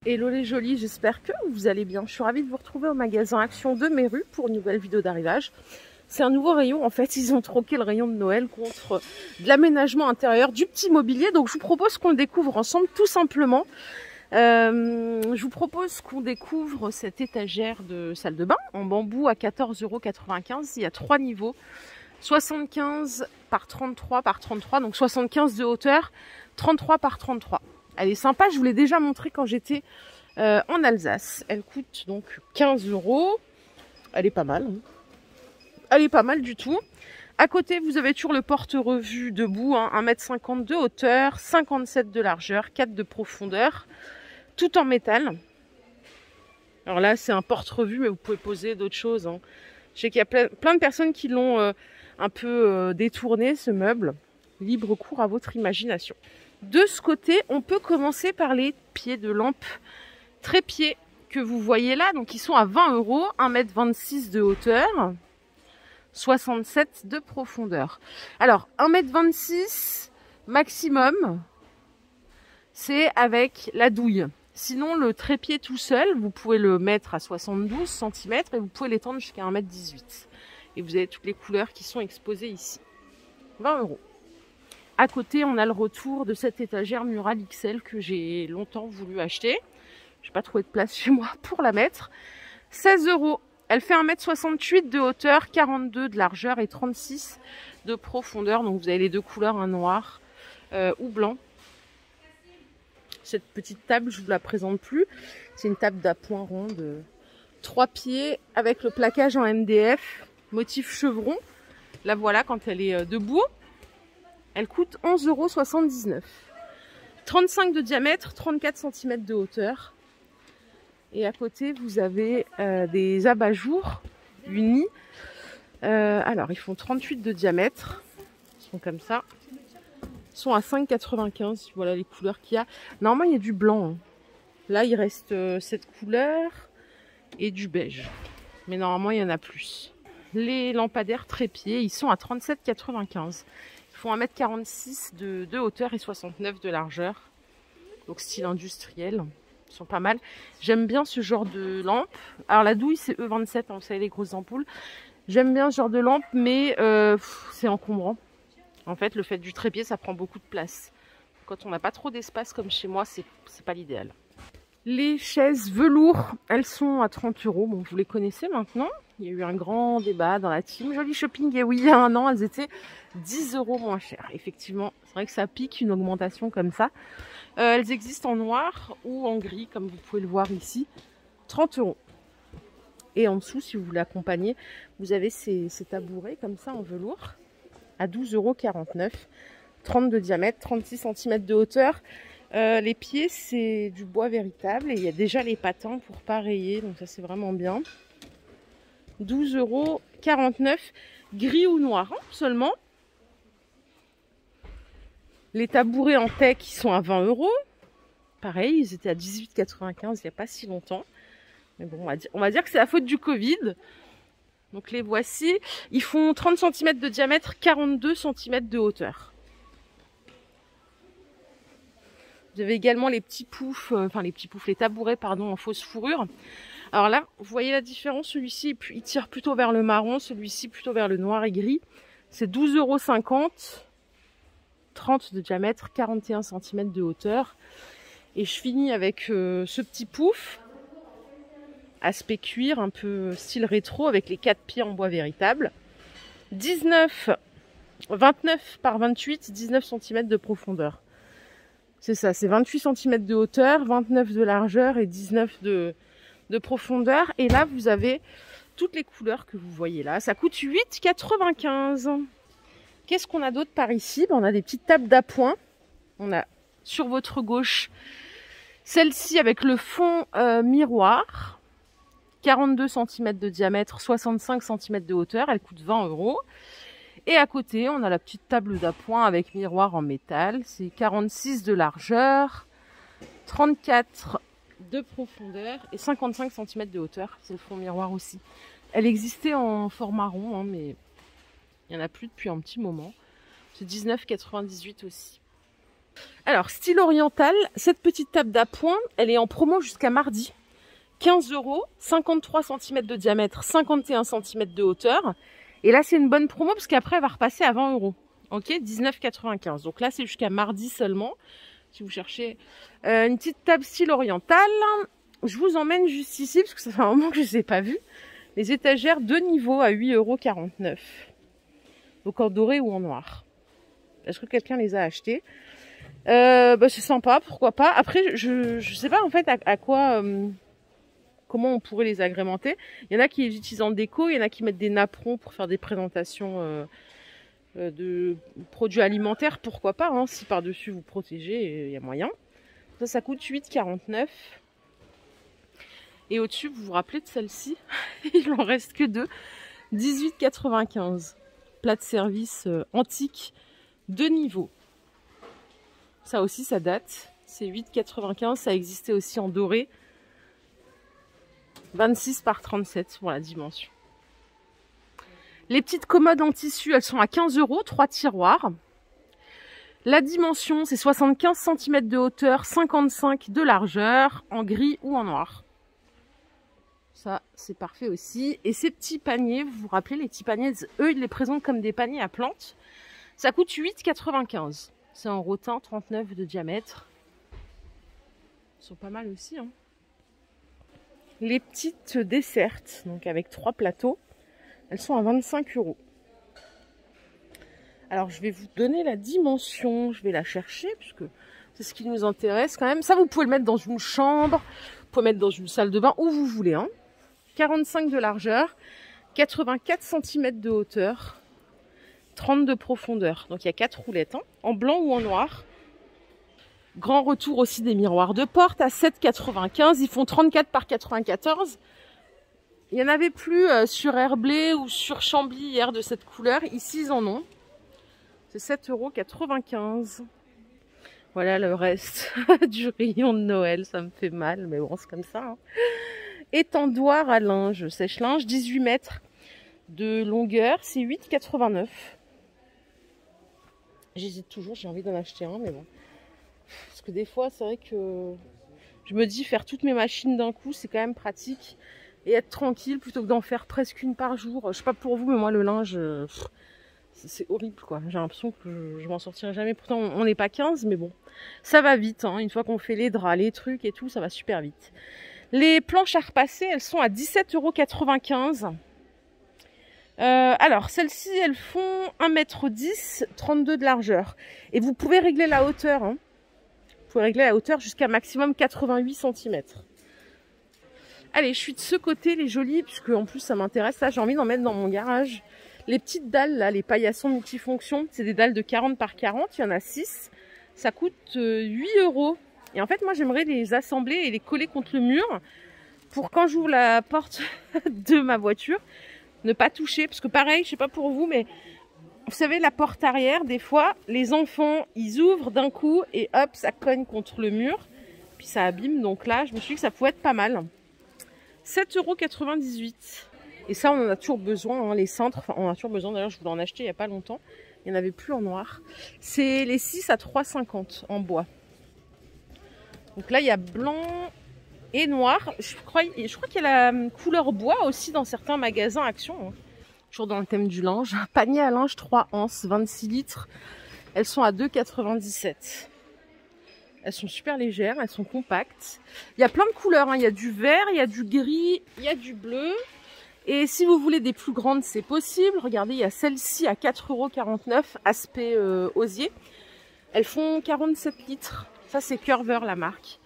Hello les jolis, j'espère que vous allez bien. Je suis ravie de vous retrouver au magasin Action de Méru pour une nouvelle vidéo d'arrivage. C'est un nouveau rayon, en fait, ils ont troqué le rayon de Noël contre de l'aménagement intérieur, du petit mobilier. Donc je vous propose qu'on le découvre ensemble tout simplement. Je vous propose qu'on découvre cette étagère de salle de bain en bambou à 14,95 €. Il y a 3 niveaux, 75 par 33 par 33, donc 75 de hauteur, 33 par 33. Elle est sympa, je vous l'ai déjà montré quand j'étais en Alsace. Elle coûte donc 15 €. Elle est pas mal. Hein. Elle est pas mal du tout. À côté, vous avez toujours le porte-revue debout, hein, 1,50 m de hauteur, 57 de largeur, 4 de profondeur, tout en métal. Alors là, c'est un porte-revue, mais vous pouvez poser d'autres choses. Hein. Je sais qu'il y a plein de personnes qui l'ont un peu détourné, ce meuble. Libre cours à votre imagination. De ce côté, on peut commencer par les pieds de lampe trépieds que vous voyez là. Donc, ils sont à 20 €, 1,26 m de hauteur, 67 de profondeur. Alors, 1,26 m maximum, c'est avec la douille. Sinon, le trépied tout seul, vous pouvez le mettre à 72 cm et vous pouvez l'étendre jusqu'à 1,18 m. Et vous avez toutes les couleurs qui sont exposées ici. 20 €. À côté, on a le retour de cette étagère murale XL que j'ai longtemps voulu acheter. Je n'ai pas trouvé de place chez moi pour la mettre. 16 €. Elle fait 1,68 m de hauteur, 42 de largeur et 36 de profondeur. Donc vous avez les deux couleurs, un noir ou blanc. Cette petite table, je ne vous la présente plus. C'est une table d'appoint rond de 3 pieds avec le plaquage en MDF, motif chevron. La voilà quand elle est debout. Elle coûte 11,79 €. 35 de diamètre, 34 cm de hauteur. Et à côté, vous avez des abat-jours unis. Alors, ils font 38 de diamètre. Ils sont comme ça. Ils sont à 5,95 €. Voilà les couleurs qu'il y a. Normalement, il y a du blanc. Hein. Là, il reste cette couleur et du beige. Mais normalement, il y en a plus. Les lampadaires trépieds, ils sont à 37,95 €. Ils font 1,46 m de hauteur et 69 de largeur. Donc style industriel. Ils sont pas mal. J'aime bien ce genre de lampe. Alors la douille c'est E27, hein, vous savez les grosses ampoules. J'aime bien ce genre de lampe, mais c'est encombrant. En fait, le fait du trépied, ça prend beaucoup de place. Quand on n'a pas trop d'espace comme chez moi, c'est pas l'idéal. Les chaises velours, elles sont à 30 €. Bon, vous les connaissez maintenant. Il y a eu un grand débat dans la team Joli Shopping. Et oui, il y a un an, elles étaient 10 € moins chères. Effectivement, c'est vrai que ça pique une augmentation comme ça. Elles existent en noir ou en gris, comme vous pouvez le voir ici. 30 €. Et en dessous, si vous voulez accompagner, vous avez ces tabourets comme ça en velours à 12,49 €. 30 de diamètre, 36 cm de hauteur. Les pieds, c'est du bois véritable et il y a déjà les patins pour pas rayer, donc ça c'est vraiment bien. 12,49 €, gris ou noir hein, seulement. Les tabourets en teck qui sont à 20 €. Pareil, ils étaient à 18,95 € il n'y a pas si longtemps. Mais bon, on va dire que c'est la faute du Covid. Donc les voici. Ils font 30 cm de diamètre, 42 cm de hauteur. Vous avez également les petits poufs, les tabourets, pardon, en fausse fourrure. Alors là, vous voyez la différence, celui-ci, il tire plutôt vers le marron, celui-ci plutôt vers le noir et gris. C'est 12,50 €, 30 de diamètre, 41 cm de hauteur. Et je finis avec ce petit pouf, aspect cuir, un peu style rétro, avec les 4 pieds en bois véritable. 29 par 28, 19 cm de profondeur. C'est ça, c'est 28 cm de hauteur, 29 de largeur et 19 de profondeur. Et là, vous avez toutes les couleurs que vous voyez là. Ça coûte 8,95 €. Qu'est-ce qu'on a d'autre par ici? On a des petites tables d'appoint. On a sur votre gauche celle-ci avec le fond miroir. 42 cm de diamètre, 65 cm de hauteur. Elle coûte 20 €. Et à côté, on a la petite table d'appoint avec miroir en métal. C'est 46 de largeur, 34 de profondeur et 55 cm de hauteur. C'est le fond miroir aussi. Elle existait en format rond, hein, mais il n'y en a plus depuis un petit moment. C'est 19,98 € aussi. Alors, style oriental, cette petite table d'appoint, elle est en promo jusqu'à mardi. 15 €, 53 cm de diamètre, 51 cm de hauteur. Et là, c'est une bonne promo parce qu'après, elle va repasser à 20 €. Ok, 19,95 €. Donc là, c'est jusqu'à mardi seulement. Si vous cherchez une petite table style oriental, je vous emmène juste ici parce que ça fait un moment que je ne les ai pas vues. Les étagères de niveau à 8,49 €. Donc en doré ou en noir. Est-ce que quelqu'un les a achetées? C'est sympa, pourquoi pas. Après, je sais pas en fait à quoi, comment on pourrait les agrémenter. Il y en a qui les utilisent en déco, il y en a qui mettent des napperons pour faire des présentations de produits alimentaires, pourquoi pas. Hein, si par-dessus vous protégez, il y a moyen. Ça coûte 8,49 €. Et au-dessus, vous vous rappelez de celle-ci? Il en reste que deux. 18,95 €. Plat de service antique de niveau. Ça aussi, ça date. C'est 8,95 €. Ça existait aussi en doré. 26 par 37 pour la dimension. Les petites commodes en tissu, elles sont à 15 €, 3 tiroirs. La dimension, c'est 75 cm de hauteur, 55 de largeur, en gris ou en noir. Ça, c'est parfait aussi. Et ces petits paniers, vous vous rappelez, les petits paniers, eux, ils les présentent comme des paniers à plantes. Ça coûte 8,95 €. C'est en rotin, 39 de diamètre. Ils sont pas mal aussi. Hein. Les petites dessertes, donc avec 3 plateaux, elles sont à 25 €. Alors, je vais vous donner la dimension. Je vais la chercher, puisque c'est ce qui nous intéresse quand même. Ça, vous pouvez le mettre dans une chambre. Vous pouvez mettre dans une salle de bain, où vous voulez. Hein. 45 de largeur, 84 cm de hauteur, 30 de profondeur. Donc, il y a 4 roulettes, hein, en blanc ou en noir. Grand retour aussi des miroirs de porte à 7,95 €. Ils font 34 par 94. Il n'y en avait plus sur Herblay ou sur Chambly hier de cette couleur. Ici, ils en ont. C'est 7,95 €. Voilà le reste du rayon de Noël. Ça me fait mal, mais bon, c'est comme ça. Hein. Étendoir à linge, sèche-linge, 18 mètres de longueur. C'est 8,89 €. J'hésite toujours, j'ai envie d'en acheter un, mais bon. Parce que des fois, c'est vrai que je me dis faire toutes mes machines d'un coup, c'est quand même pratique. Et être tranquille plutôt que d'en faire presque une par jour. Je sais pas pour vous, mais moi, le linge, c'est horrible, quoi. J'ai l'impression que je m'en sortirai jamais. Pourtant, on n'est pas 15, mais bon. Ça va vite, hein. Une fois qu'on fait les draps, les trucs et tout, ça va super vite. Les planches à repasser, elles sont à 17,95 €. Alors, celles-ci, elles font 1,10 m, 32 de largeur. Et vous pouvez régler la hauteur, hein. Vous pouvez régler la hauteur jusqu'à maximum 88 cm. Allez, je suis de ce côté, les jolies, puisque en plus ça m'intéresse. Là, j'ai envie d'en mettre dans mon garage. Les petites dalles, là, les paillassons multifonctions, c'est des dalles de 40 par 40. Il y en a 6. Ça coûte 8 €. Et en fait, moi, j'aimerais les assembler et les coller contre le mur pour quand j'ouvre la porte de ma voiture, ne pas toucher. Parce que pareil, je sais pas pour vous, mais vous savez, la porte arrière, des fois, les enfants, ils ouvrent d'un coup et hop, ça cogne contre le mur. Puis ça abîme. Donc là, je me suis dit que ça pouvait être pas mal. 7,98 €. Et ça, on en a toujours besoin, hein, les cintres. Enfin, on en a toujours besoin. D'ailleurs, je voulais en acheter il n'y a pas longtemps. Il n'y en avait plus en noir. C'est les 6 à 3,50 € en bois. Donc là, il y a blanc et noir. Je crois qu'il y a la couleur bois aussi dans certains magasins Action. Hein. Toujours dans le thème du linge. Panier à linge 3 anses, 26 litres. Elles sont à 2,97 €. Elles sont super légères, elles sont compactes. Il y a plein de couleurs, hein. Il y a du vert, il y a du gris, il y a du bleu. Et si vous voulez des plus grandes, c'est possible. Regardez, il y a celle-ci à 4,49 €, aspect osier. Elles font 47 litres. Ça, c'est Curver, la marque.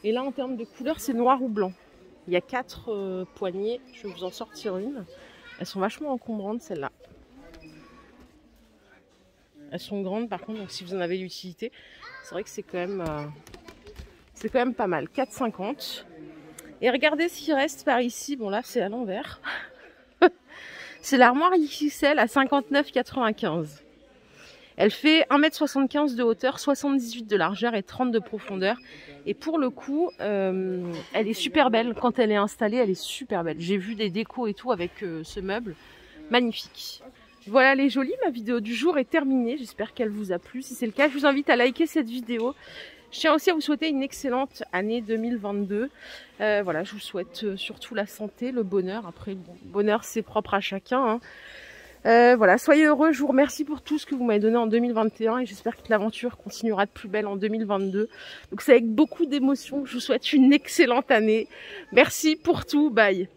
Et là, en termes de couleur, c'est noir ou blanc. Il y a 4 poignées. Je vais vous en sortir une. Elles sont vachement encombrantes, celles-là. Elles sont grandes, par contre, donc si vous en avez l'utilité, c'est vrai que c'est quand même pas mal. 4,50 €. Et regardez ce qui reste par ici. Bon, là, c'est à l'envers. C'est l'armoire XXL à 59,95 €. Elle fait 1,75 m de hauteur, 78 de largeur et 30 de profondeur. Et pour le coup, elle est super belle. Quand elle est installée, elle est super belle. J'ai vu des décos et tout avec ce meuble. Magnifique. Voilà les jolis, ma vidéo du jour est terminée. J'espère qu'elle vous a plu. Si c'est le cas, je vous invite à liker cette vidéo. Je tiens aussi à vous souhaiter une excellente année 2022. Voilà, je vous souhaite surtout la santé, le bonheur. Après, bon, le bonheur, c'est propre à chacun, hein. Voilà, soyez heureux. Je vous remercie pour tout ce que vous m'avez donné en 2021 et j'espère que l'aventure continuera de plus belle en 2022. Donc c'est avec beaucoup d'émotion. Je vous souhaite une excellente année. Merci pour tout. Bye.